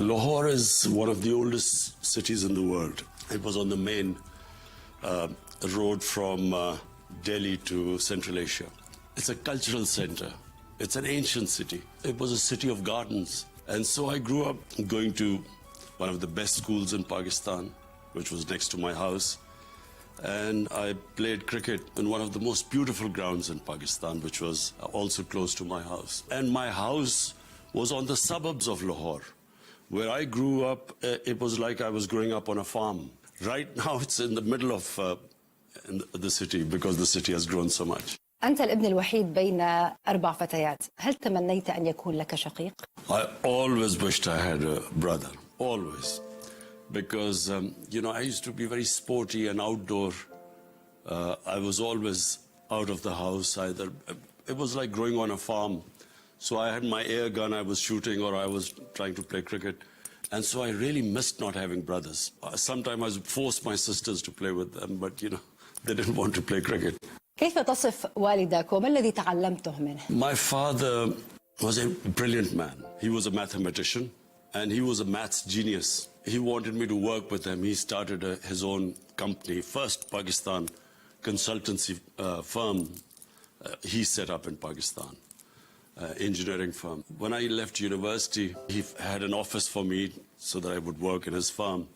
Lahore is one of the oldest cities in the world. It was on the main road from Delhi to Central Asia. It's a cultural center. It's an ancient city. It was a city of gardens. And so I grew up going to one of the best schools in Pakistan, which was next to my house. And I played cricket in one of the most beautiful grounds in Pakistan, which was also close to my house. And my house was on the suburbs of Lahore. Where I grew up, it was like I was growing up on a farm. Right now, it's in the middle of the city because the city has grown so much. أنت الابن الوحيد بين 4 فتيات. هل تمنيت أن يكون لك شقيق؟ I always wished I had a brother. Always. Because, I used to be very sporty and outdoor. I was always out of the house either. It was like growing on a farm. So I had my air gun, I was shooting, or I was trying to play cricket. And so I really missed not having brothers. Sometimes I would force my sisters to play with them, but, they didn't want to play cricket. كيف تصف والدك وما الذي تعلمته منه؟ My father was a brilliant man. He was a mathematician, and he was a maths genius. He wanted me to work with him. He started his own company, first Pakistan consultancy firm he set up in Pakistan, engineering firm. When I left university, he had an office for me so that I would work in his firm.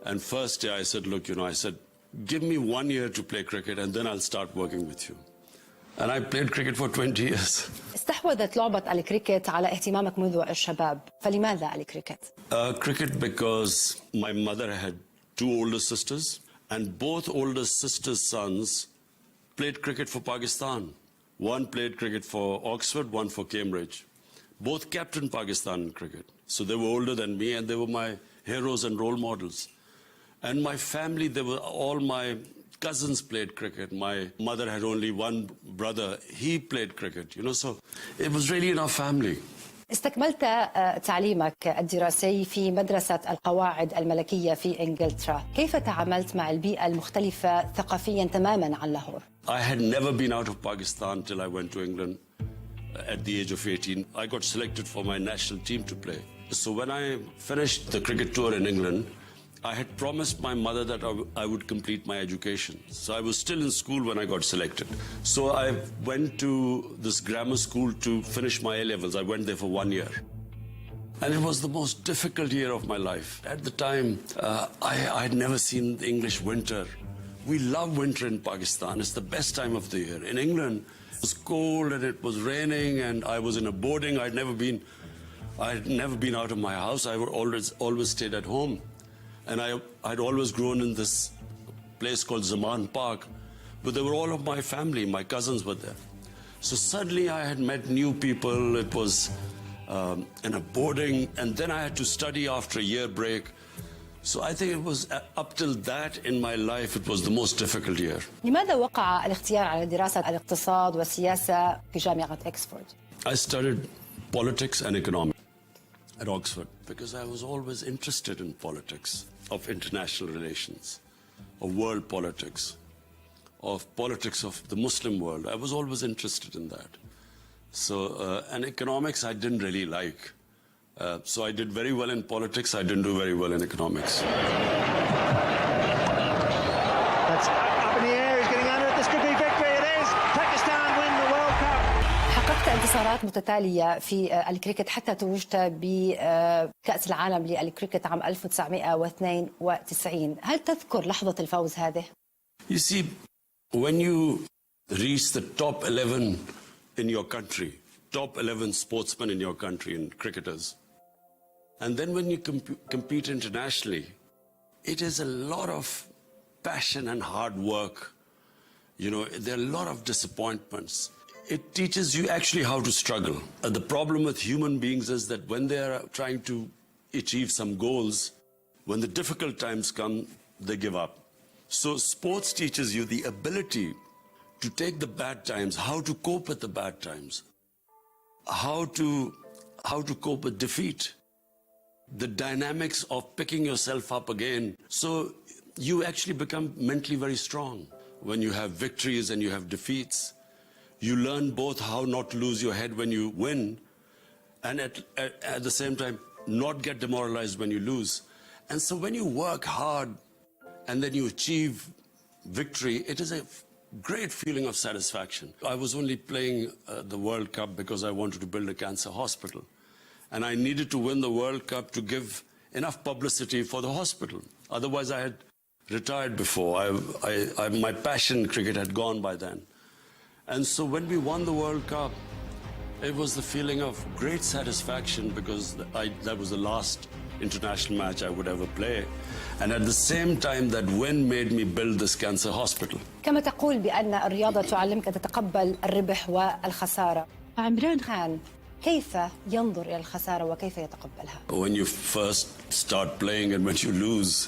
And first day I said, look, give me 1 year to play cricket and then I'll start working with you. And I played cricket for 20 years. استحوذت لعبة الكريكت على اهتمامك منذ الشباب، فلماذا الكريكت؟ Cricket because my mother had 2 older sisters and both older sisters' sons played cricket for Pakistan. One played cricket for Oxford, one for Cambridge. Both captained Pakistan in cricket. So they were older than me and they were my heroes and role models. And my family, all my cousins played cricket. My mother had only one brother. He played cricket, so it was really in our family. استكملت تعليمك الدراسي في مدرسة القواعد الملكية في إنجلترا. كيف تعاملت مع البيئة المختلفة ثقافيا تماما عن لاهور؟ I had never been out of Pakistan till I went to England at the age of 18. I got selected for my national team to play. So when I finished the cricket tour in England, I had promised my mother that I would complete my education. So I was still in school when I got selected. So I went to this grammar school to finish my A-levels. I went there for 1 year. And it was the most difficult year of my life. At the time, I had never seen the English winter. We love winter in Pakistan. It's the best time of the year. In England, it was cold and it was raining and I was in a boarding. I'd never been out of my house. I always stayed at home. And I'd always grown in this place called Zaman Park, but they were all of my family, my cousins were there. So suddenly I had met new people, it was in a boarding, and then I had to study after a year break. So I think it was up till that in my life, it was the most difficult year. لماذا وقع الاختيار على دراسة الاقتصاد والسياسة في جامعة إكسفورد؟ I studied politics and economics at Oxford because I was always interested in politics, of international relations, of world politics, of politics of the Muslim world. I was always interested in that. So, and economics I didn't really like. So I did very well in politics, I didn't do very well in economics. That's up in the air, he's getting under it, this could be victory, it is! Pakistan win the World Cup! حققت انتصارات متتالية في الكريكت حتى توجت بكأس العالم للكريكت عام 1992. هل تذكر لحظة الفوز هذه؟ You see, when you reach the top 11 in your country, top 11 sportsmen in your country and cricketers, and then when you compete internationally, it is a lot of passion and hard work. There are a lot of disappointments. It teaches you actually how to struggle. The problem with human beings is that when they are trying to achieve some goals, when the difficult times come, they give up. So sports teaches you the ability to take the bad times, how to cope with the bad times, how to cope with defeat, the dynamics of picking yourself up again. So you actually become mentally very strong. When you have victories and you have defeats, you learn both how not to lose your head when you win and at the same time not get demoralized when you lose. And so when you work hard and then you achieve victory, it is a great feeling of satisfaction. I was only playing the World Cup because I wanted to build a cancer hospital. And I needed to win the World Cup to give enough publicity for the hospital. Otherwise, I had retired before. My passion in cricket had gone by then. And so when we won the World Cup, it was the feeling of great satisfaction because that was the last international match I would ever play. And at the same time, that win made me build this cancer hospital. كما تقول بأن الرياضة تعلمك أن تتقبل الربح والخسارة. عمران خان، كيف ينظر إلى الخسارة وكيف يتقبلها؟ When you first start playing and when you lose,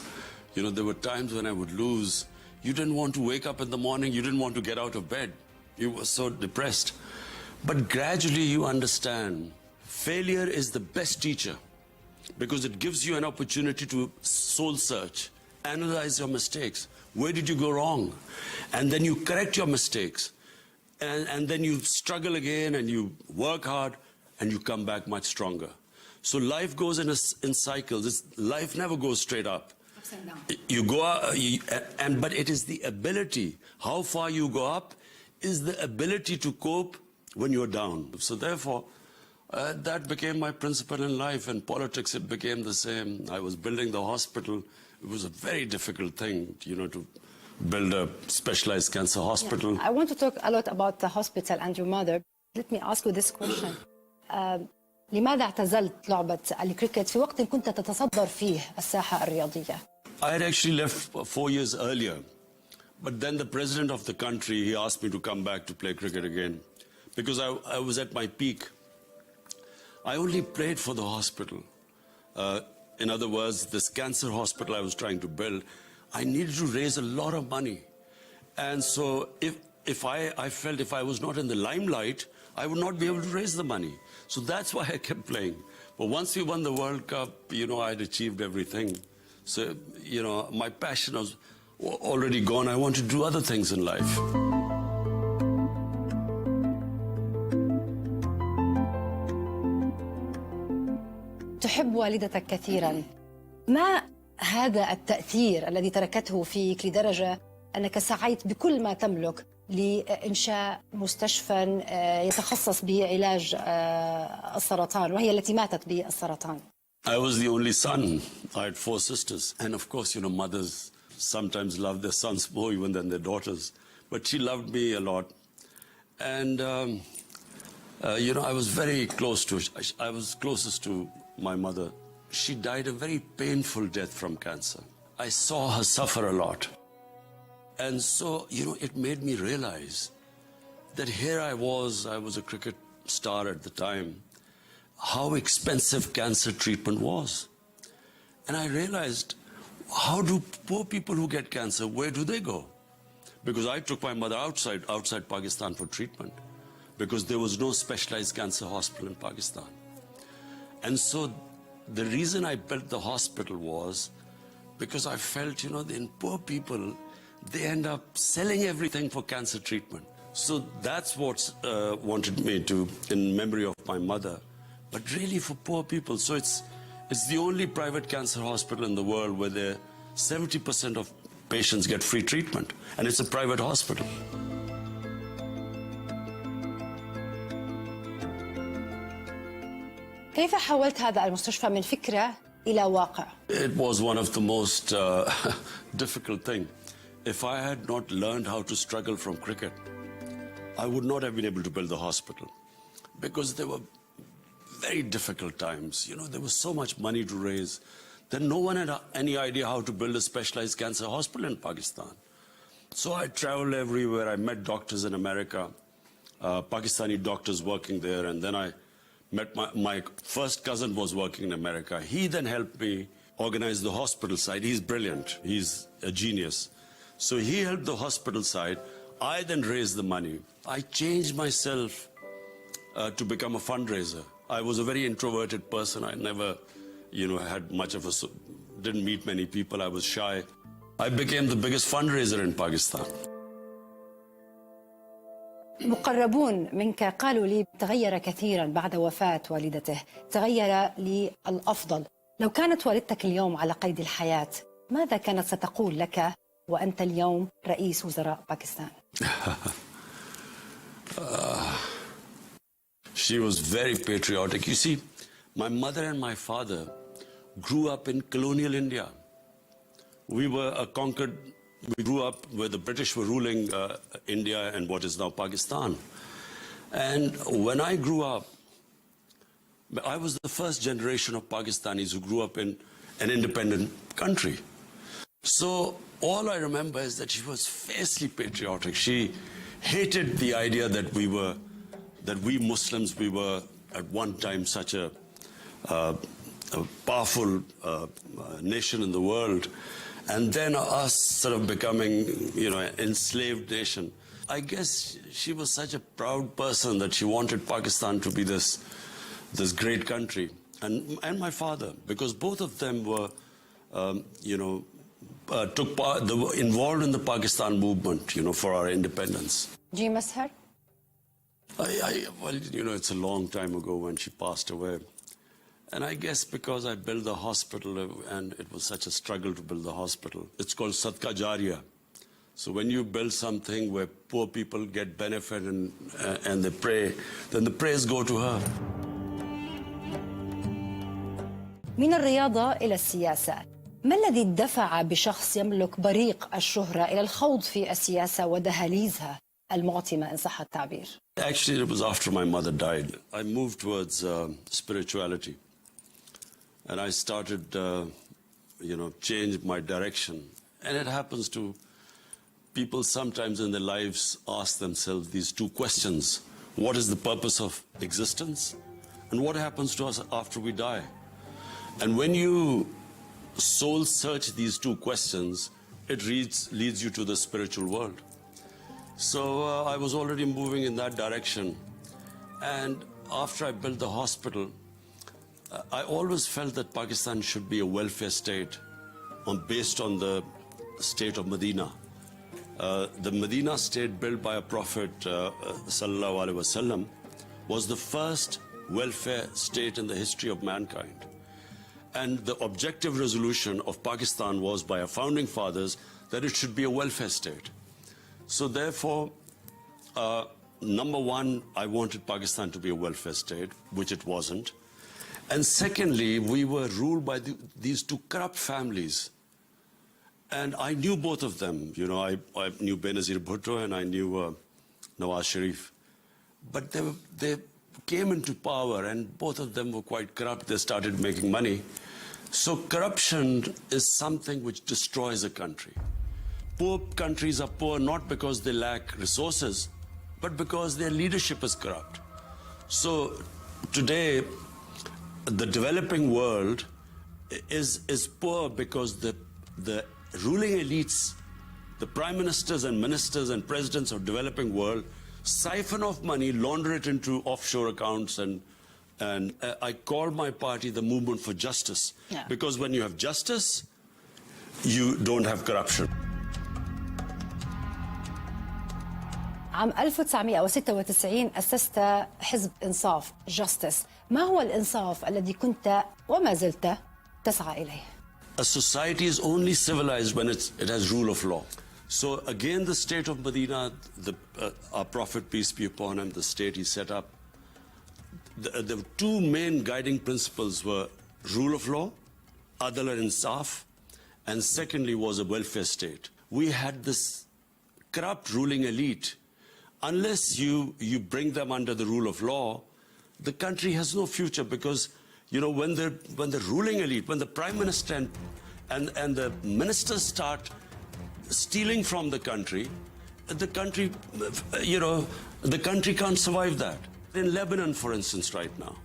there were times when I would lose. You didn't want to wake up in the morning. You didn't want to get out of bed. You were so depressed. But gradually you understand failure is the best teacher because it gives you an opportunity to soul search, analyze your mistakes. Where did you go wrong? And then you correct your mistakes. And then you struggle again and you work hard and you come back much stronger. So life goes in cycles. Life never goes straight up. You go up, but it is the ability, how far you go up is the ability to cope when you're down. So therefore, that became my principle in life. And politics, it became the same. I was building the hospital. It was a very difficult thing, to build a specialized cancer hospital. Yeah. I want to talk a lot about the hospital and your mother. Let me ask you this question. لماذا اعتزلت لعبة الكريكت في وقت كنت تتصدر فيه الساحة الرياضية؟ I had actually left 4 years earlier. But then the president of the country, he asked me to come back to play cricket again. Because I was at my peak. I only played for the hospital. In other words, this cancer hospital I was trying to build, I needed to raise a lot of money. And so if I felt if I was not in the limelight, I would not be able to raise the money. So that's why I kept playing. But once we won the World Cup, I'd achieved everything. So, my passion was already gone. I wanted to do other things in life. تحب والدتك كثيرا. ما هذا التأثير الذي تركته فيك لدرجة أنك سعيت بكل ما تملك لإنشاء مستشفى يتخصص بعلاج السرطان وهي التي ماتت بالسرطان؟ I was the only son. I had 4 sisters. And of course, mothers sometimes love their sons more even than their daughters. But she loved me a lot. And, I was very close to, I was closest to my mother. She died a very painful death from cancer. I saw her suffer a lot. And so, it made me realize that here I was a cricket star at the time, how expensive cancer treatment was. And I realized, how do poor people who get cancer, where do they go? Because I took my mother outside Pakistan for treatment, because there was no specialized cancer hospital in Pakistan. And so the reason I built the hospital was because I felt, in poor people, they end up selling everything for cancer treatment. So that's what wanted me to, in memory of my mother, but really for poor people. So it's the only private cancer hospital in the world where 70% of patients get free treatment, and it's a private hospital. كيف حولت هذا المستشفى من فكرة إلى واقع؟ It was one of the most difficult things. If I had not learned how to struggle from cricket, I would not have been able to build the hospital, because there were very difficult times. There was so much money to raise that no one had any idea how to build a specialized cancer hospital in Pakistan. So I traveled everywhere. I met doctors in America, Pakistani doctors working there, and then I met my first cousin was working in America. He then helped me organize the hospital side. He's brilliant. He's a genius. So he helped the hospital side. I then raised the money. I changed myself to become a fundraiser. I was a very introverted person. I never, had much of didn't meet many people. I was shy. I became the biggest fundraiser in Pakistan. مقربون منك قالوا لي تغير كثيرا بعد وفاة والدته، تغير للأفضل. لو كانت والدتك اليوم على قيد الحياة ماذا كانت ستقول لك وأنت اليوم رئيس وزراء باكستان؟ She was very patriotic. You see, my mother and my father grew up in colonial India. We were we grew up where the British were ruling India and what is now Pakistan. And when I grew up, I was the first generation of Pakistanis who grew up in an independent country. So all I remember is that she was fiercely patriotic. She hated the idea that we Muslims, we were at one time such a powerful nation in the world, and then us sort of becoming, an enslaved nation. I guess she was such a proud person that she wanted Pakistan to be this great country, and my father, because both of them were, took part, they were involved in the Pakistan movement, for our independence. Do you miss her? Well, it's a long time ago when she passed away. And I guess because I built the hospital and it was such a struggle to build the hospital. It's called Sadqa Jariya. So when you build something where poor people get benefit and they pray, then the prayers go to her. من الرياضة إلى السياسة، ما الذي دفع بشخص يملك بريق الشهرة إلى الخوض في السياسة ودهاليزها المعتمة إن صح التعبير؟ Actually, it was after my mother died. I moved towards spirituality. And I started, change my direction. And it happens to people sometimes in their lives ask themselves these two questions. What is the purpose of existence? And what happens to us after we die? And when you soul search these two questions, it leads you to the spiritual world. So I was already moving in that direction. And after I built the hospital, I always felt that Pakistan should be a welfare state based on the state of Medina. The Medina state built by a prophet, sallallahu alaihi wasallam, was the first welfare state in the history of mankind. And the objective resolution of Pakistan was by our founding fathers that it should be a welfare state. So therefore, number one, I wanted Pakistan to be a welfare state, which it wasn't. And secondly, we were ruled by these two corrupt families. And I knew both of them. I knew Benazir Bhutto and I knew Nawaz Sharif. But they came into power and both of them were quite corrupt. They started making money. So corruption is something which destroys a country. Poor countries are poor not because they lack resources, but because their leadership is corrupt. So today, the developing world is poor because the ruling elites, the prime ministers and ministers and presidents of developing world siphon off money, launder it into offshore accounts, and I call my party the movement for justice. Yeah. Because when you have justice, you don't have corruption. عام 1996 أسست حزب إنصاف جاستس. ما هو الإنصاف الذي كنت وما زلت تسعى إليه؟ A society is only civilized when it has rule of law. So again, the state of Medina, our Prophet, peace be upon him, the state he set up, the two main guiding principles were rule of law, adal and insaf, and secondly was a welfare state. We had this corrupt ruling elite. Unless you bring them under the rule of law, the country has no future, because when the ruling elite, when the prime minister and the ministers start stealing from the country can't survive that. In Lebanon, for instance, right now,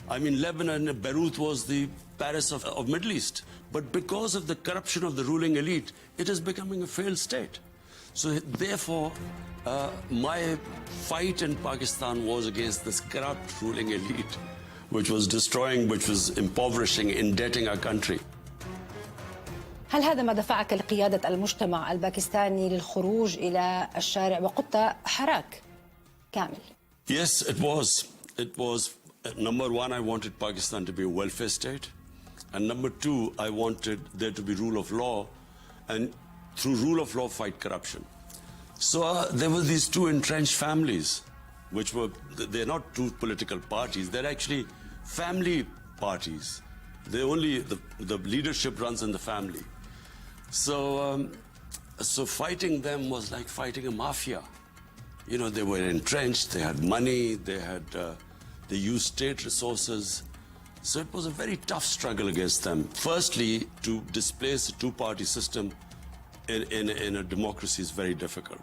Lebanon, Beirut was the Paris of Middle East, but because of the corruption of the ruling elite, it is becoming a failed state. So therefore, my fight in Pakistan was against this corrupt ruling elite, which was destroying, which was impoverishing, indebting our country. هل هذا ما دفعك لقيادة المجتمع الباكستاني للخروج إلى الشارع وقدت حراك كامل. Yes, it was. It was, number one, I wanted Pakistan to be a welfare state. And number two, I wanted there to be rule of law, and through rule of law, fight corruption. So there were these two entrenched families, which were, they're not two political parties, they're actually family parties. They only, the leadership runs in the family. So, so fighting them was like fighting a mafia. You know, they were entrenched, they had money, they used state resources. So it was a very tough struggle against them. Firstly, to displace a two-party system in a democracy is very difficult.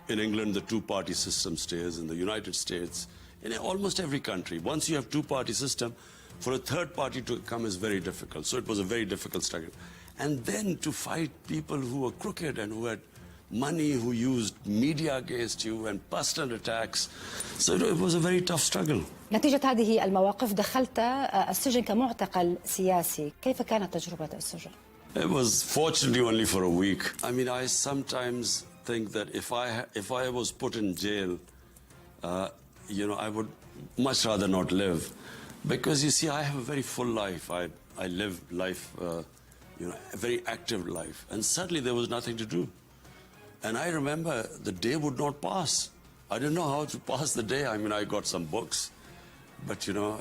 In England, the two-party system stays. In the United States, in almost every country, once you have two-party system, for a third party to come is very difficult. So it was a very difficult struggle. And then to fight people who were crooked and who had money, who used media against you and personal attacks. So it was a very tough struggle. نتيجة هذه المواقف دخلت السجن كمعتقل سياسي. كيف كانت تجربة السجن؟ It was fortunately only for a week. I mean, I sometimes think that if I was put in jail, you know, I would much rather not live. Because you see, I have a very full life. I live life, you know, a very active life. And suddenly there was nothing to do. And I remember the day would not pass. I didn't know how to pass the day. I mean, I got some books, but you know,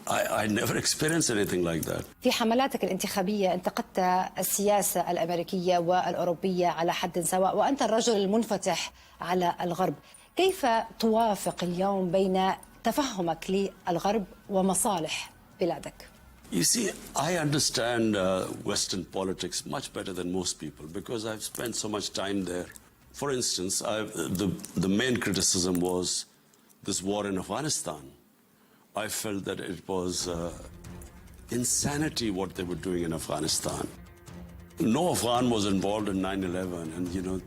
I never experienced anything like that. في حملاتك الانتخابية انتقدت السياسة الأمريكية والأوروبية على حد سواء، وأنت الرجل المنفتح على الغرب. كيف توافق اليوم بين تفهمك للغرب ومصالح بلادك؟ You see, I understand Western politics much better than most people because I've spent so much time there. For instance, the main criticism was this war in Afghanistan. I felt that it was insanity what they were doing in Afghanistan. No Afghan was involved in 9/11, and you know,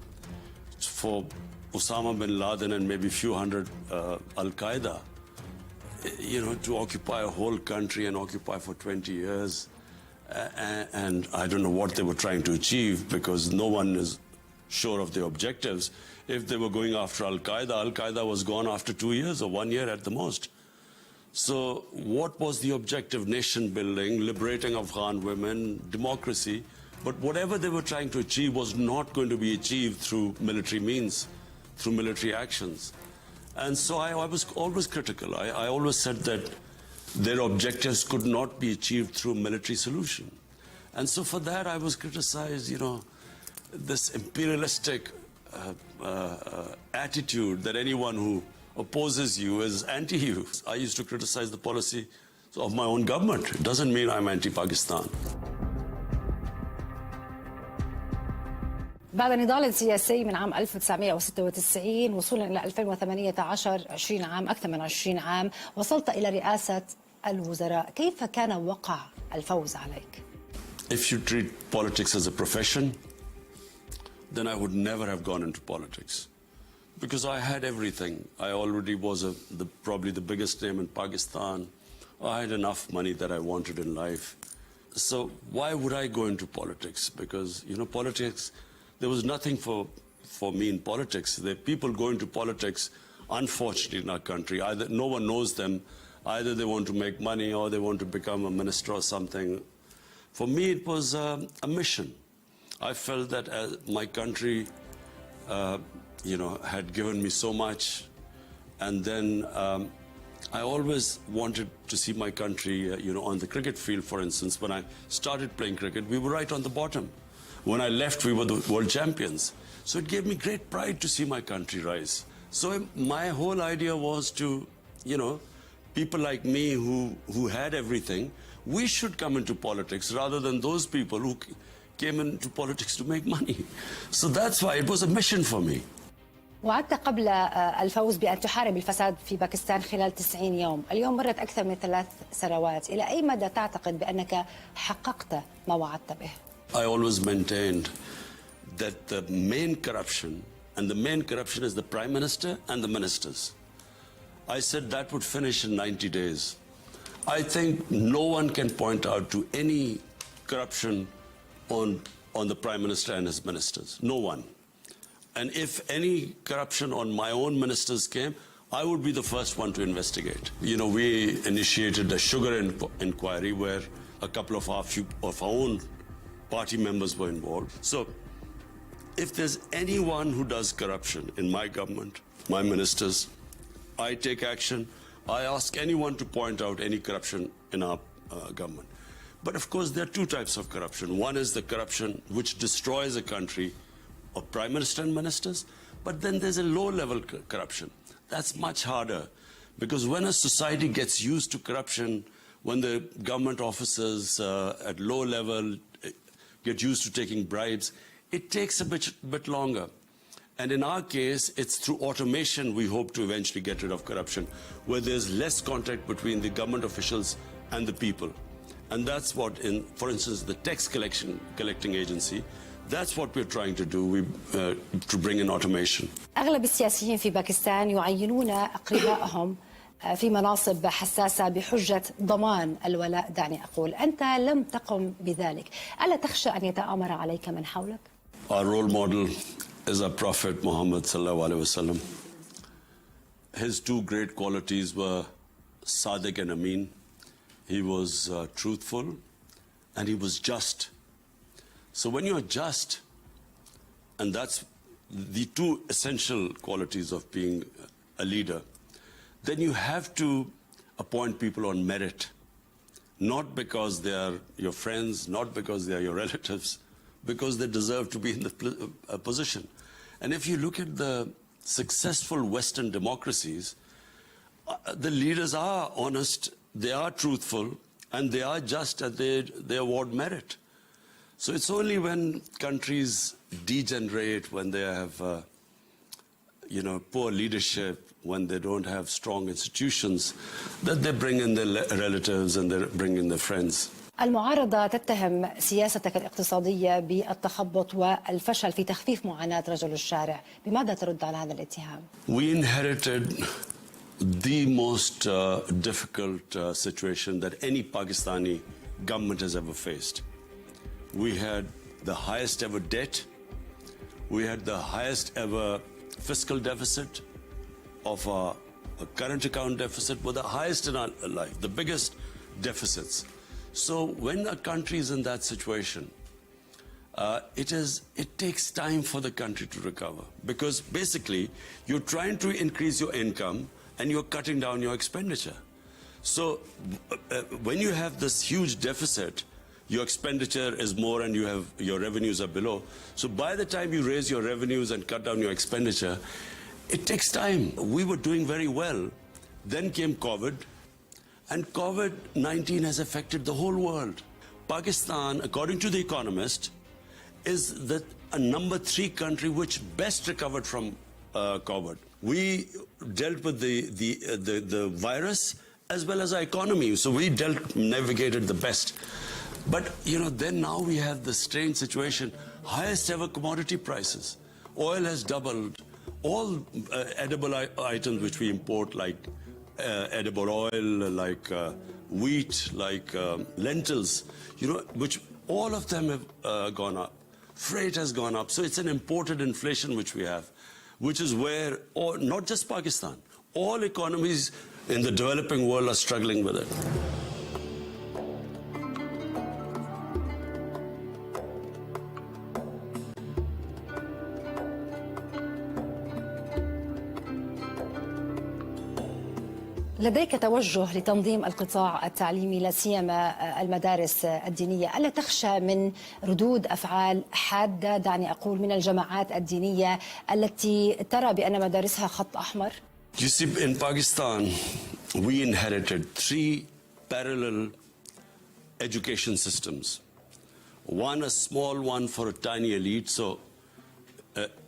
for Osama bin Laden and maybe a few hundred Al-Qaeda, you know, to occupy a whole country and occupy for 20 years. And I don't know what they were trying to achieve because no one is sure of their objectives. If they were going after Al-Qaeda, Al-Qaeda was gone after 2 years or 1 year at the most. So what was the objective? Nation building, liberating Afghan women, democracy. But whatever they were trying to achieve was not going to be achieved through military means, through military actions. And so I was always critical. I always said that their objectives could not be achieved through a military solution. And so for that I was criticized, you know, this imperialistic attitude that anyone who opposes you is anti-you. I used to criticize the policy of my own government. It doesn't mean I'm anti-Pakistan. بعد النضال السياسي من عام 1996 وصولا إلى 2018 20 عام، أكثر من 20 عام، وصلت إلى رئاسة الوزراء. كيف كان وقع الفوز عليك؟ If you treat politics as a profession, then I would never have gone into politics. Because I had everything. I already was probably the biggest name in Pakistan. I had enough money that I wanted in life. So why would I go into politics? Because, you know, politics, there was nothing for me in politics. The people go into politics, unfortunately, in our country. Either no one knows them. Either they want to make money or they want to become a minister or something. For me, it was a mission. I felt that my country, you know, had given me so much. And then I always wanted to see my country, you know, on the cricket field, for instance. When I started playing cricket, we were right on the bottom. When I left, we were the world champions. So it gave me great pride to see my country rise. So my whole idea was to, you know, people like me who had everything, we should come into politics rather than those people who came into politics to make money. So that's why it was a mission for me. وعدت قبل الفوز بأن تحارب الفساد في باكستان خلال 90 يوم. اليوم مرت أكثر من 3 سنوات. إلى أي مدى تعتقد بأنك حققت ما وعدت به؟ I always maintained that the main corruption is the Prime Minister and the ministers. I said that would finish in 90 days. I think no one can point out to any corruption on the Prime Minister and his ministers. No one. And if any corruption on my own ministers came, I would be the first one to investigate. You know, we initiated a sugar inquiry where a couple of our own party members were involved. So if there's anyone who does corruption in my government, my ministers, I take action. I ask anyone to point out any corruption in our government. But of course, there are two types of corruption. One is the corruption which destroys a country of prime minister and ministers. But then there's a low-level corruption. That's much harder, because when a society gets used to corruption, when the government officers at low level get used to taking bribes, it takes a bit longer. And in our case, it's through automation we hope to eventually get rid of corruption, where there's less contact between the government officials and the people. And that's what, for instance, the tax collecting agency, that's what we're trying to do, to bring in automation. أغلب السياسيين في باكستان يعينون أقربائهم في مناصب حساسة بحجة ضمان الولاء، دعني أقول. أنت لم تقم بذلك. ألا تخشى أن يتآمر عليك من حولك؟ Our role model is our Prophet Muhammad sallallahu alaihi wasallam. His two great qualities were Sadiq and Amin. He was truthful and he was just. So when you're just, and that's the two essential qualities of being a leader, then you have to appoint people on merit, not because they are your friends, not because they are your relatives, because they deserve to be in the position. And if you look at the successful Western democracies, the leaders are honest, they are truthful, and they are just, and they award merit. So it's only when countries degenerate, when they have, poor leadership, when they don't have strong institutions, that they bring in their relatives and they bring in their friends. المعارضة تتهم سياستك الاقتصادية بالتخبط والفشل في تخفيف معاناة رجل الشارع. بماذا ترد على هذا الاتهام؟ We inherited the most difficult situation that any Pakistani government has ever faced. We had the highest ever debt. We had the highest ever fiscal deficit of a current account deficit, were the highest in our life, the biggest deficits. So when a country is in that situation, it takes time for the country to recover, because basically you're trying to increase your income and you're cutting down your expenditure. So when you have this huge deficit, your expenditure is more and your revenues are below. So by the time you raise your revenues and cut down your expenditure, it takes time. We were doing very well. Then came COVID, and COVID-19 has affected the whole world. Pakistan, according to The Economist, is a number 3 country which best recovered from COVID. We dealt with the virus as well as our economy, so we navigated the best. But then now we have the strange situation, highest ever commodity prices. Oil has doubled. All edible items which we import, like edible oil, like wheat, like lentils, which all of them have gone up. Freight has gone up. So it's an imported inflation which we have, which is where, not just Pakistan, all economies in the developing world are struggling with it. لديك توجه لتنظيم القطاع التعليمي لا سيما المدارس الدينية. ألا تخشى من ردود أفعال حادة، دعني أقول، من الجماعات الدينية التي ترى بأن مدارسها خط أحمر؟ You see, in Pakistan, we inherited 3 parallel education systems. One, a small one for a tiny elite. So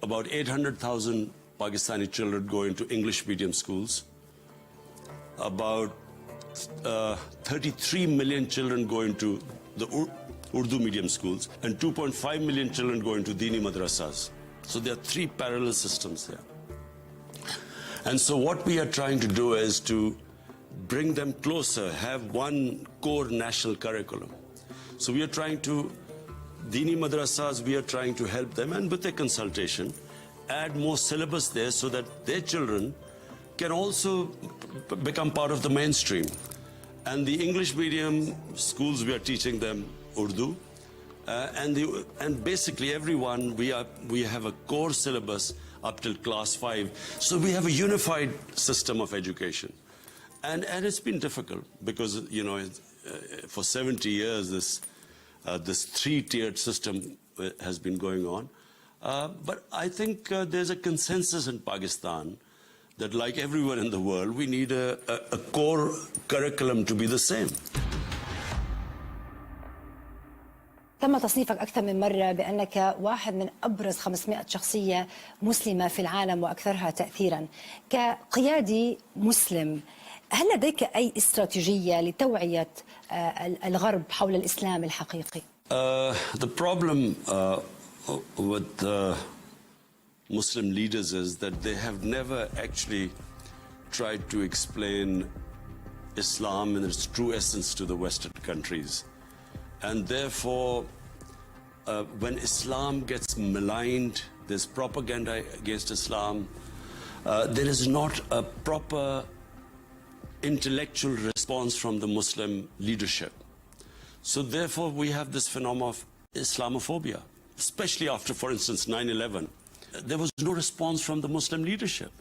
about 800,000 Pakistani children go into English medium schools. About 33 million children go into the Urdu medium schools, and 2.5 million children go into Dini madrasas. So there are 3 parallel systems there. And so what we are trying to do is to bring them closer, have one core national curriculum. So we are trying to, Dini madrasas, we are trying to help them, and with a consultation, add more syllabus there so that their children can also become part of the mainstream. And the English medium schools, we are teaching them Urdu. And basically everyone, we have a core syllabus up till class 5. So we have a unified system of education. And it's been difficult because, you know, for 70 years, this three-tiered system has been going on. But I think there's a consensus in Pakistan that, like everywhere in the world, we need a core curriculum to be the same. تم تصنيفك أكثر من مرة بأنك واحد من أبرز 500 شخصية مسلمة في العالم وأكثرها تأثيراً. كقيادي مسلم، هل لديك أي استراتيجية لتوعية الغرب حول الإسلام الحقيقي؟ The problem with Muslim leaders is that they have never actually tried to explain Islam in its true essence to the Western countries. And therefore, when Islam gets maligned, there's propaganda against Islam, there is not a proper intellectual response from the Muslim leadership. So therefore, we have this phenomenon of Islamophobia, especially after, for instance, 9/11. There was no response from the Muslim leadership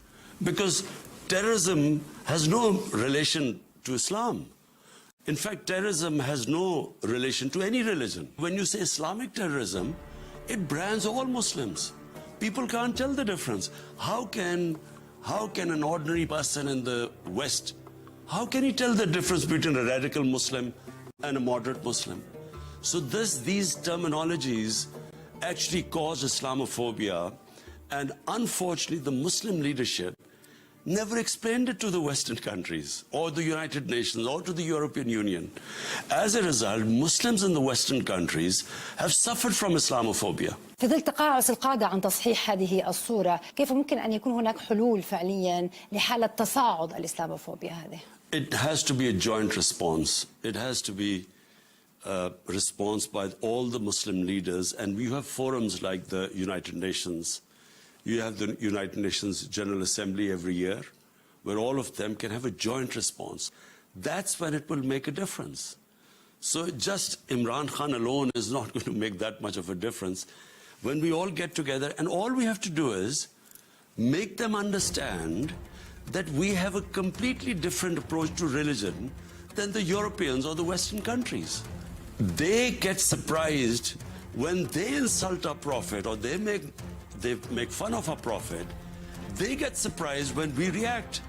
because terrorism has no relation to Islam. In fact, terrorism has no relation to any religion. When you say Islamic terrorism, it brands all Muslims. People can't tell the difference. How can an ordinary person in the West, how can he tell the difference between a radical Muslim and a moderate Muslim? So these terminologies actually cause Islamophobia, and unfortunately the Muslim leadership never explained it to the Western countries or the United Nations or to the European Union. As a result, Muslims in the Western countries have suffered from Islamophobia. في ظل تقاعس القادة عن تصحيح هذه الصورة، كيف ممكن أن يكون هناك حلول فعليا لحالة تصاعد الإسلاموفوبيا هذه؟ It has to be a joint response. It has to be a response by all the Muslim leaders, and we have forums like the United Nations. You have the United Nations General Assembly every year, where all of them can have a joint response. That's when it will make a difference. So just Imran Khan alone is not going to make that much of a difference. When we all get together, and all we have to do is make them understand that we have a completely different approach to religion than the Europeans or the Western countries. They get surprised when they insult our prophet or they make fun of our prophet. They get surprised when we react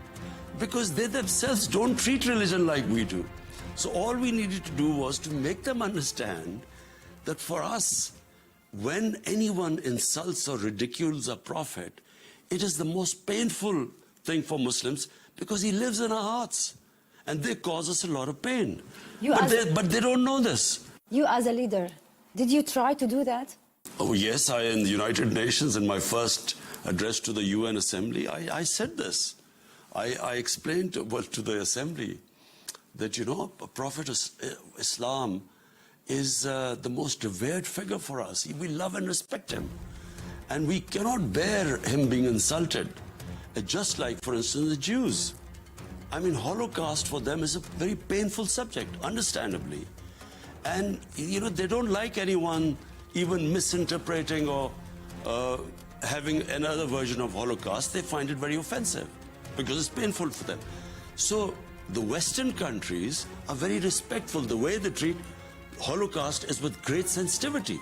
because they themselves don't treat religion like we do. So all we needed to do was to make them understand that for us, when anyone insults or ridicules a prophet, it is the most painful thing for Muslims because he lives in our hearts and they cause us a lot of pain. But they don't know this. You as a leader, did you try to do that? Oh yes, in the United Nations, in my first address to the UN Assembly, I said this. I explained to the Assembly that, you know, Prophet Islam is the most revered figure for us. We love and respect him. And we cannot bear him being insulted. Just like, for instance, the Jews. I mean, Holocaust for them is a very painful subject, understandably. And, you know, they don't like anyone even misinterpreting or having another version of Holocaust. They find it very offensive because it's painful for them. So the Western countries are very respectful. The way they treat Holocaust is with great sensitivity.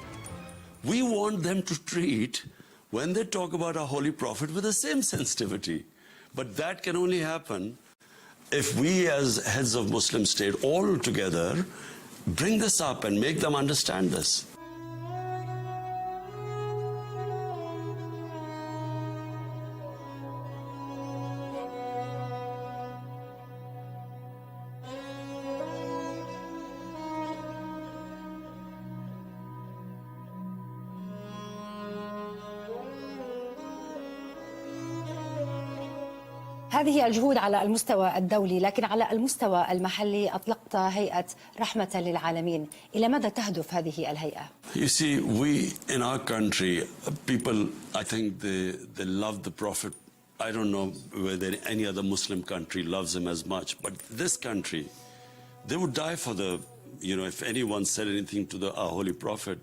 We want them to treat, when they talk about our Holy Prophet, with the same sensitivity. But that can only happen if we as heads of Muslim state all together bring this up and make them understand this. هذه الجهود على المستوى الدولي، لكن على المستوى المحلي أطلقت هيئة رحمة للعالمين. إلى ماذا تهدف هذه الهيئة؟ You see, we in our country, people, I think they love the Prophet. I don't know whether any other Muslim country loves him as much, but this country, they would die for the, if anyone said anything to our Holy Prophet,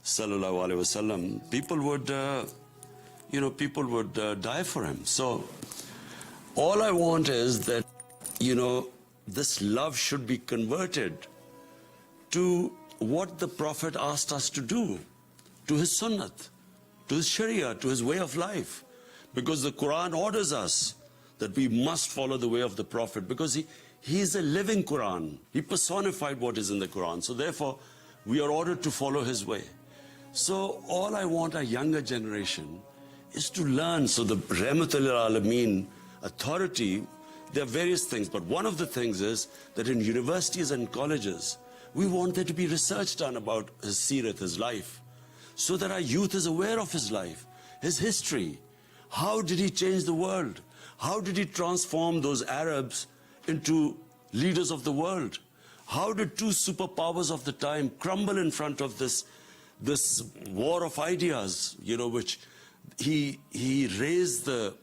sallallahu alaihi wasallam, people would die for him. So all I want is that, this love should be converted to what the Prophet asked us to do, to his sunnat, to his sharia, to his way of life. Because the Quran orders us that we must follow the way of the Prophet, because he is a living Quran. He personified what is in the Quran. So therefore, we are ordered to follow his way. So all I want our younger generation is to learn. So the Rahmatul Alameen authority, there are various things, but one of the things is that in universities and colleges, we want there to be research done about his seerah, his life, so that our youth is aware of his life, his history. How did he change the world? How did he transform those Arabs into leaders of the world? How did two superpowers of the time crumble in front of this war of ideas, which he raised the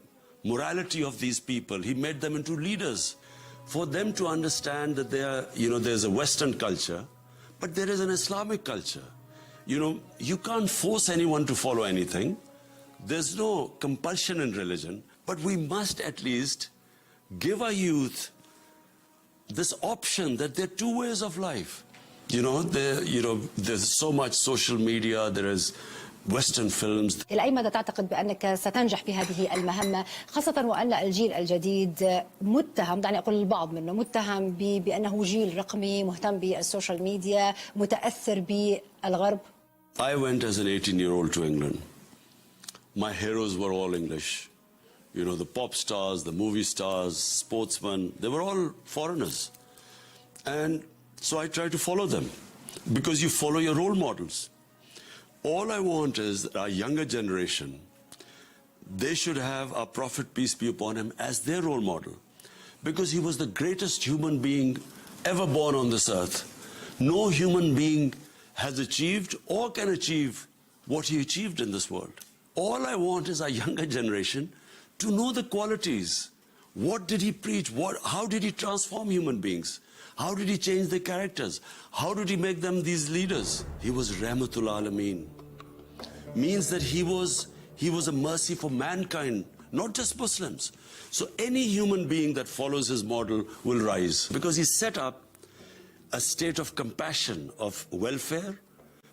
morality of these people. He made them into leaders. For them to understand that there's a Western culture, but there is an Islamic culture. You can't force anyone to follow anything. There's no compulsion in religion, but we must at least give our youth this option that there are two ways of life. There's so much social media, there is Western films. إلى أي مدى تعتقد بأنك ستنجح في هذه المهمة، خاصة وأن الجيل الجديد متهم، دعني أقول البعض منه متهم بأنه جيل رقمي مهتم بالسوشيال ميديا متأثر بالغرب؟ I went as an 18-year-old to England. My heroes were all English. The pop stars, the movie stars, sportsmen, they were all foreigners. And so I tried to follow them, because you follow your role models. All I want is that our younger generation, they should have our Prophet, peace be upon him, as their role model, because he was the greatest human being ever born on this earth. No human being has achieved or can achieve what he achieved in this world. All I want is our younger generation to know the qualities. What did he preach? How did he transform human beings? How did he change their characters? How did he make them these leaders? He was Rahmatul Alameen. Means that he was a mercy for mankind, not just Muslims. So any human being that follows his model will rise, because he set up a state of compassion, of welfare,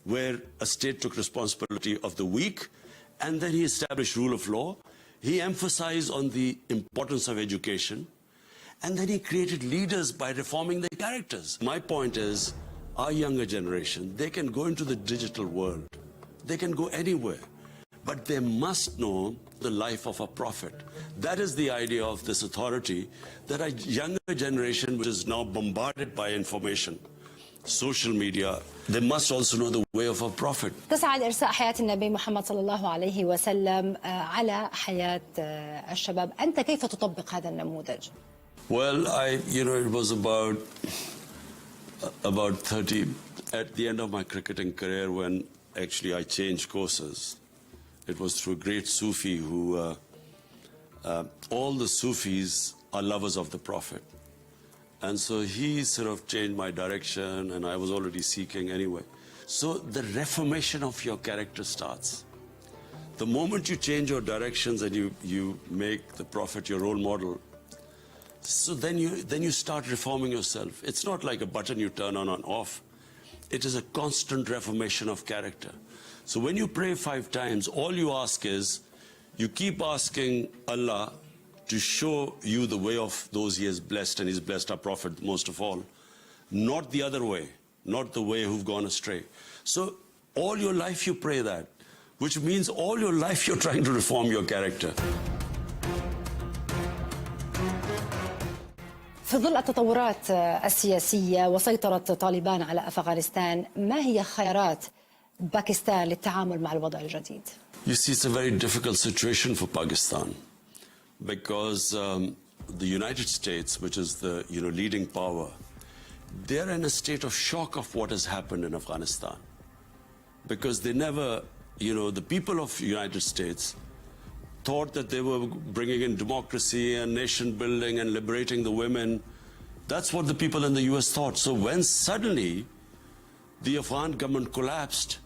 where a state took responsibility of the weak, and then he established rule of law. He emphasized on the importance of education, and then he created leaders by reforming their characters. My point is, our younger generation, they can go into the digital world. They can go anywhere, but they must know the life of a prophet. That is the idea of this authority, that a younger generation, which is now bombarded by information, social media, they must also know the way of a prophet. تسعى لإرساء حياة النبي محمد صلى الله عليه وسلم على حياة الشباب. أنت كيف تطبق هذا النموذج؟ Well, it was about 30, at the end of my cricketing career, when actually I changed courses. It was through a great Sufi who, all the Sufis are lovers of the Prophet. And so he sort of changed my direction, and I was already seeking anyway. So the reformation of your character starts. The moment you change your directions and you make the Prophet your role model, so then you start reforming yourself. It's not like a button you turn on and off. It is a constant reformation of character. So when you pray 5 times, all you ask is, you keep asking Allah to show you the way of those he has blessed, and he's blessed our Prophet most of all. Not the other way, not the way who've gone astray. So all your life you pray that, which means all your life you're trying to reform your character. في ظل التطورات السياسية وسيطرة طالبان على أفغانستان، ما هي خيارات باكستان للتعامل مع الوضع الجديد؟ You see, it's a very difficult situation for Pakistan, because the United States, which is the leading power, they're in a state of shock of what has happened in Afghanistan, because they never, the people of the United States thought that they were bringing in democracy and nation building and liberating the women. That's what the people in the US thought. So when suddenly the Afghan government collapsed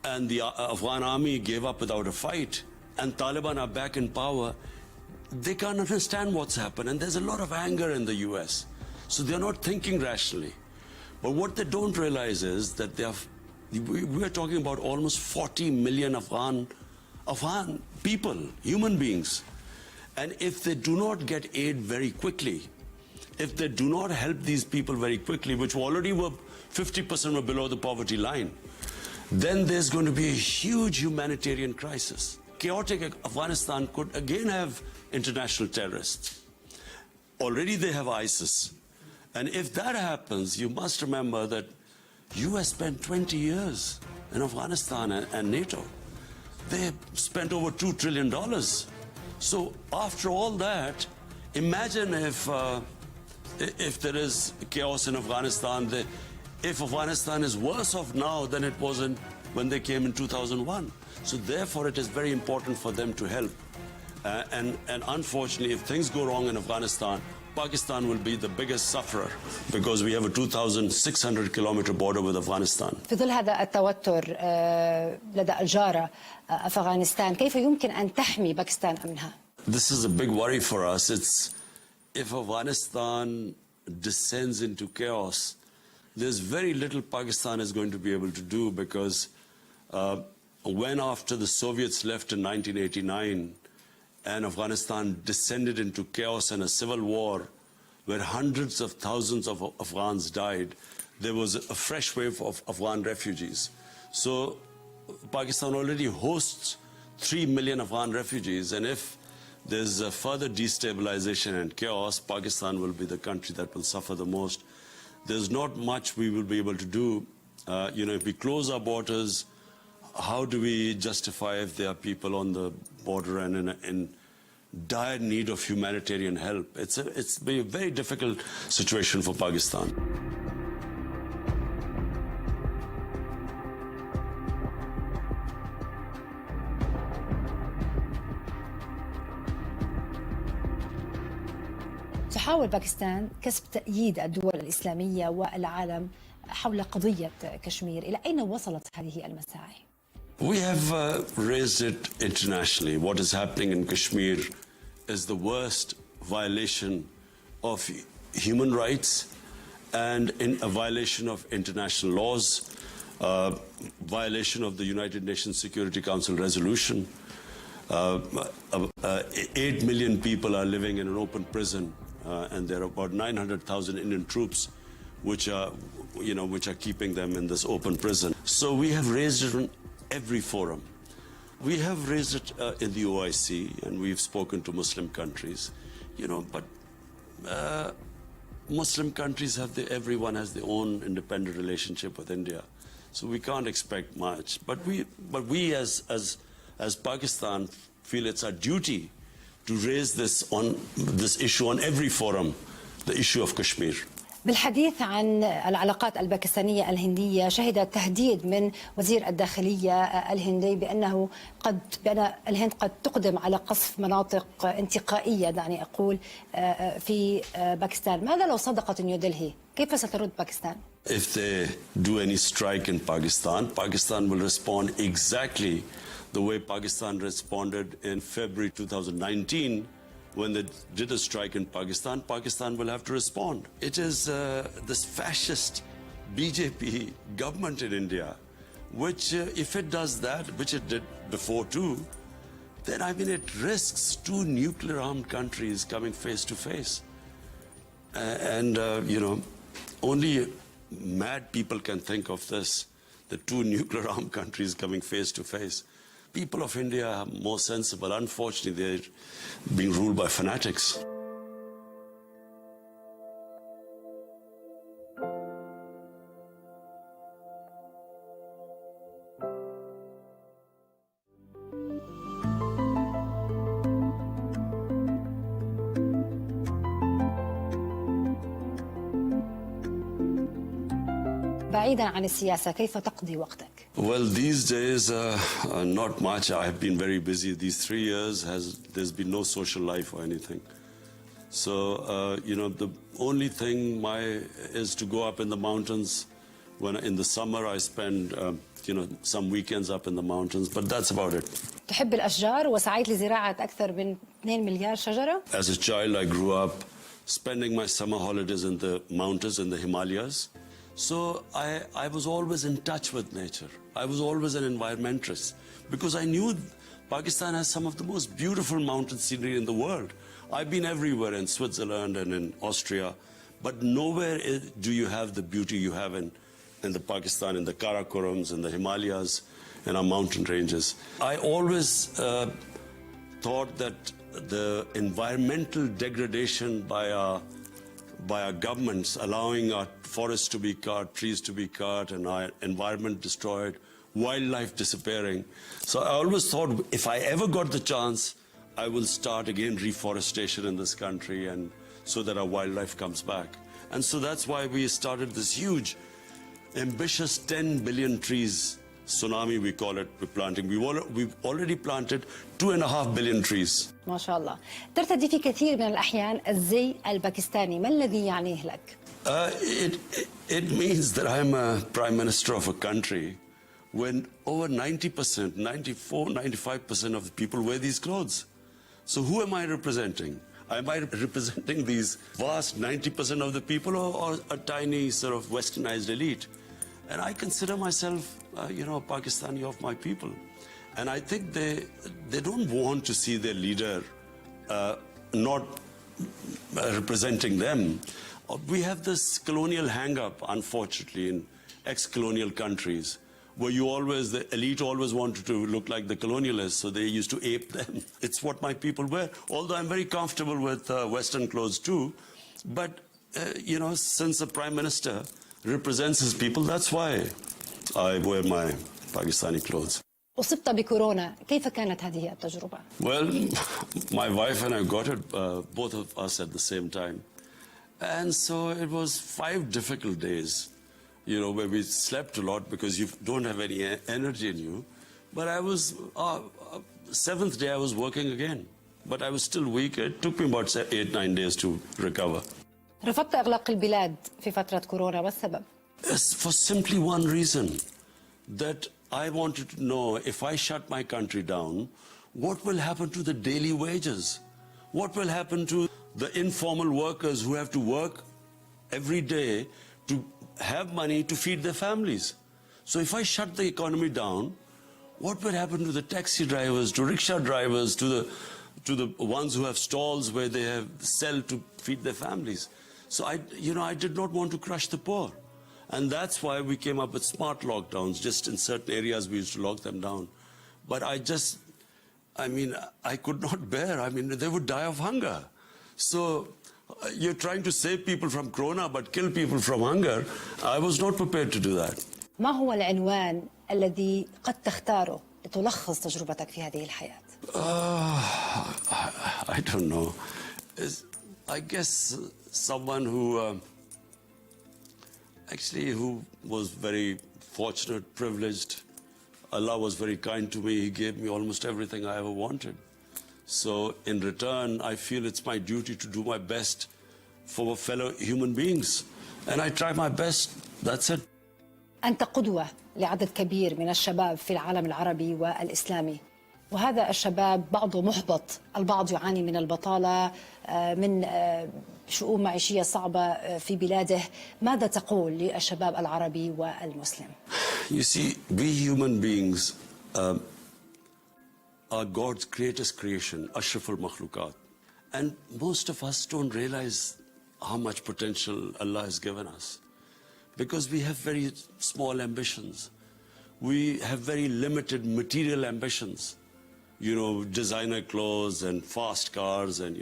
and the Afghan army gave up without a fight and Taliban are back in power, they can't understand what's happened, and there's a lot of anger in the US. So they're not thinking rationally. But what they don't realize is that we're talking about almost 40 million Afghan people, human beings. And if they do not get aid very quickly, if they do not help these people very quickly, which already were 50% were below the poverty line, then there's going to be a huge humanitarian crisis. Chaotic Afghanistan could again have international terrorists. Already they have ISIS. And if that happens, you must remember that US spent 20 years in Afghanistan and NATO. They spent over $2 trillion. So after all that, imagine if there is chaos in Afghanistan, if Afghanistan is worse off now than it was when they came in 2001. So therefore, it is very important for them to help. And unfortunately, if things go wrong in Afghanistan, Pakistan will be the biggest sufferer because we have a 2,600 kilometer border with Afghanistan. في ظل هذا التوتر لدى الجارة أفغانستان، كيف يمكن أن تحمي باكستان أمنها؟ This is a big worry for us. It's if Afghanistan descends into chaos, there's very little Pakistan is going to be able to do, because when after the Soviets left in 1989 and Afghanistan descended into chaos and a civil war where hundreds of thousands of Afghans died, there was a fresh wave of Afghan refugees. So Pakistan already hosts 3 million Afghan refugees, and if there's a further destabilization and chaos, Pakistan will be the country that will suffer the most. There's not much we will be able to do. If we close our borders, how do we justify if there are people on the border and in dire need of humanitarian help? It's a very difficult situation for Pakistan. تحاول باكستان كسب تأييد الدول الإسلامية والعالم حول قضية كشمير. إلى أين وصلت هذه المساعي؟ We have raised it internationally. What is happening in Kashmir is the worst violation of human rights and in a violation of international laws, violation of the United Nations Security Council resolution. 8 million people are living in an open prison, and there are about 900,000 Indian troops which are keeping them in this open prison. So we have raised it on every forum. We have raised it in the OIC, and we've spoken to Muslim countries, but Muslim countries everyone has their own independent relationship with India, so we can't expect much. But we as Pakistan feel it's our duty to raise this issue on every forum, the issue of Kashmir. بالحديث عن العلاقات الباكستانية الهندية، شهد تهديد من وزير الداخلية الهندي بأن الهند قد تقدم على قصف مناطق انتقائية، دعني أقول، في باكستان. ماذا لو صدقت نيودلهي؟ كيف سترد باكستان؟ If they do any strike in Pakistan, Pakistan will respond exactly the way Pakistan responded in February 2019 when they did a strike in Pakistan. Pakistan will have to respond. It is this fascist BJP government in India, which if it does that, which it did before too, then it risks two nuclear armed countries coming face to face. Only mad people can think of this, the two nuclear armed countries coming face to face. People of India are more sensible. Unfortunately, they're being ruled by fanatics. بعيدا عن السياسة كيف تقضي وقتك؟ Well, these days, not much. I have been very busy. These 3 years, there's been no social life or anything. So, the only thing is to go up in the mountains. When in the summer, I spend, some weekends up in the mountains, but that's about it. تحب الأشجار وسعيت لزراعة أكثر من 2 مليار شجرة؟ As a child, I grew up spending my summer holidays in the mountains in the Himalayas. So I was always in touch with nature. I was always an environmentalist because I knew Pakistan has some of the most beautiful mountain scenery in the world. I've been everywhere in Switzerland and in Austria, but nowhere do you have the beauty you have in the Pakistan, in the Karakorums, in the Himalayas, in our mountain ranges. I always thought that the environmental degradation by our governments, allowing our forests to be cut, trees to be cut, and our environment destroyed, wildlife disappearing. So I always thought if I ever got the chance, I will start again reforestation in this country, and so that our wildlife comes back. And so that's why we started this huge, ambitious 10 billion trees tsunami, we call it, we're planting. We've already planted 2.5 billion trees. ما شاء الله. ترتدي في كثير من الأحيان الزي الباكستاني، ما الذي يعنيه لك؟ It means that I'm a prime minister of a country when over 90%, 94, 95% of the people wear these clothes. So who am I representing? Am I representing these vast 90% of the people or a tiny sort of westernized elite? And I consider myself, a Pakistani of my people. And I think they don't want to see their leader not representing them. We have this colonial hang-up, unfortunately, in ex-colonial countries, where the elite always wanted to look like the colonialists, so they used to ape them. It's what my people wear, although I'm very comfortable with Western clothes too. But, since the Prime Minister represents his people, that's why I wear my Pakistani clothes. أصبت بكورونا، كيف كانت هذه التجربة؟ Well, my wife and I got it, both of us at the same time. And so it was 5 difficult days, where we slept a lot because you don't have any energy in you. But I was, 7th day I was working again. But I was still weak. It took me about 8-9 days to recover. رفضت إغلاق البلاد في فترة كورونا، ما السبب؟ For simply one reason, that I wanted to know if I shut my country down, what will happen to the daily wages? What will happen to the informal workers who have to work every day to have money to feed their families? So if I shut the economy down, what will happen to the taxi drivers, to rickshaw drivers, to the ones who have stalls where they sell to feed their families? So I did not want to crush the poor. And that's why we came up with smart lockdowns. Just in certain areas, we used to lock them down. But I could not bear. They would die of hunger. So you're trying to save people from corona, but kill people from hunger. I was not prepared to do that. ما هو العنوان الذي قد تختاره لتلخص تجربتك في هذه الحياة؟ I don't know. I guess someone who was very fortunate, privileged. Allah was very kind to me. He gave me almost everything I ever wanted. So in return, I feel it's my duty to do my best for fellow human beings. And I try my best. That's it. أنت قدوة لعدد كبير من الشباب في العالم العربي والإسلامي، وهذا الشباب بعضه محبط، البعض يعاني من البطالة، من شؤون معيشية صعبة في بلاده. ماذا تقول للشباب العربي والمسلم؟ You see, we human beings are God's greatest creation, Ashraful Makhlukat. And most of us don't realize how much potential Allah has given us. Because we have very small ambitions. We have very limited material ambitions. Designer clothes and fast cars and,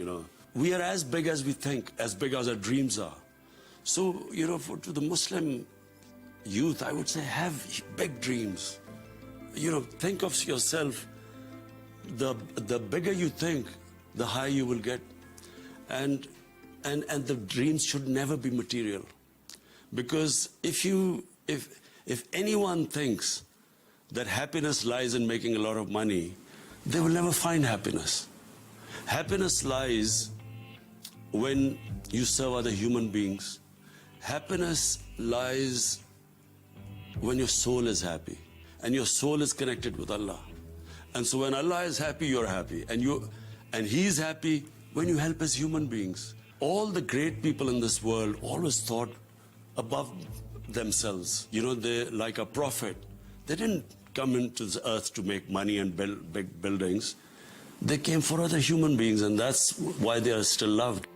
We are as big as we think, as big as our dreams are. So, to the Muslim youth, I would say have big dreams. Think of yourself, the bigger you think, the higher you will get. And the dreams should never be material. Because if you If anyone thinks that happiness lies in making a lot of money, they will never find happiness. Happiness lies when you serve other human beings. Happiness lies when your soul is happy and your soul is connected with Allah. And so when Allah is happy, you're happy. And He is happy when you help as human beings. All the great people in this world always thought above themselves. You know, they like a prophet. They didn't come into the earth to make money and build big buildings. They came for other human beings, and that's why they are still loved.